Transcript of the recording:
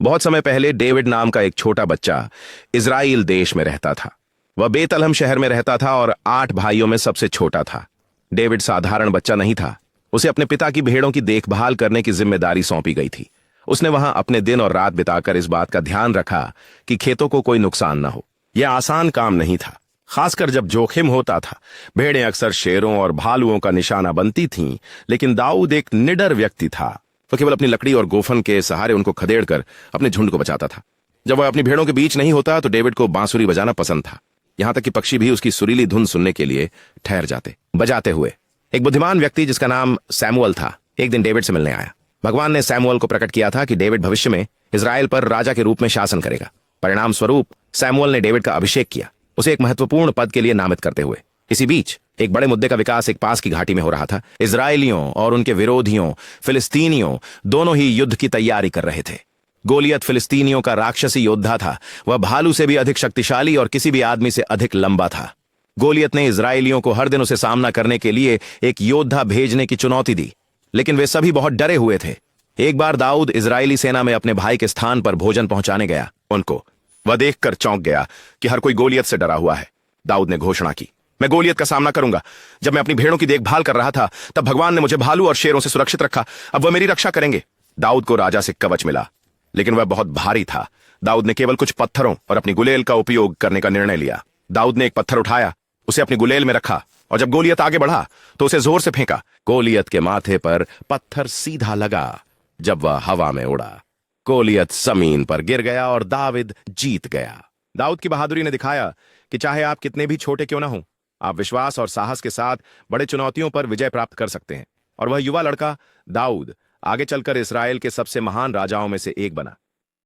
बहुत समय पहले डेविड नाम का एक छोटा बच्चा इज़राइल देश में रहता था। वह बेतलहम शहर में रहता था और 8 भाइयों में सबसे छोटा था। डेविड साधारण बच्चा नहीं था। उसे अपने पिता की भेड़ों की देखभाल करने की जिम्मेदारी सौंपी गई थी। उसने वहां अपने दिन और रात बिताकर इस बात का ध्यान रखा कि खेतों को कोई नुकसान न हो। यह आसान काम नहीं था, खासकर जब जोखिम होता था। भेड़ें अक्सर शेरों और भालुओं का निशाना बनती थीं, लेकिन दाऊद एक निडर व्यक्ति था। वो केवल अपनी लकड़ी और गोफन के सहारे उनको खदेड़कर अपने झुंड को बचाता था। जब वह अपनी भेड़ों के बीच नहीं होता तो डेविड को बांसुरी बजाना पसंद था। यहां तक कि पक्षी भी उसकी सुरीली धुन सुनने के लिए ठहर जाते बजाते हुए। एक बुद्धिमान व्यक्ति जिसका नाम सैमुअल था एक दिन डेविड से मिलने आया। भगवान ने सैमुअल को प्रकट किया था कि डेविड भविष्य में इज़राइल पर राजा के रूप में शासन करेगा। परिणाम स्वरूप सैमुअल ने डेविड का अभिषेक किया, उसे एक महत्वपूर्ण पद के लिए नामित करते हुए। इसी बीच एक बड़े मुद्दे का विकास एक पास की घाटी में हो रहा था। इजरायलियों और उनके विरोधियों फिलिस्तीनियों दोनों ही युद्ध की तैयारी कर रहे थे। गोलियत फिलिस्तीनियों का राक्षसी योद्धा था। वह भालू से भी अधिक शक्तिशाली और किसी भी आदमी से अधिक लंबा था। गोलियत ने इजरायलियों को हर दिन उसे सामना करने के लिए एक योद्धा भेजने की चुनौती दी, लेकिन वे सभी बहुत डरे हुए थे। एक बार दाऊद इजरायली सेना में अपने भाई के स्थान पर भोजन पहुंचाने गया। उनको वह देखकर चौंक गया कि हर कोई गोलियत से डरा हुआ है। दाऊद ने घोषणा की, मैं गोलियत का सामना करूंगा। जब मैं अपनी भेड़ों की देखभाल कर रहा था तब भगवान ने मुझे भालू और शेरों से सुरक्षित रखा। अब वह मेरी रक्षा करेंगे। दाऊद को राजा से कवच मिला, लेकिन वह बहुत भारी था। दाऊद ने केवल कुछ पत्थरों और अपनी गुलेल का उपयोग करने का निर्णय लिया। दाऊद ने एक पत्थर उठाया, उसे अपनी गुलेल में रखा और जब गोलियत आगे बढ़ा तो उसे जोर से फेंका। गोलियत के माथे पर पत्थर सीधा लगा। जब वह हवा में उड़ा, गोलियत जमीन पर गिर गया और दाऊद जीत गया। दाऊद की बहादुरी ने दिखाया कि चाहे आप कितने भी छोटे क्यों ना हो, आप विश्वास और साहस के साथ बड़े चुनौतियों पर विजय प्राप्त कर सकते हैं। और वह युवा लड़का दाऊद आगे चलकर इस्राएल के सबसे महान राजाओं में से एक बना।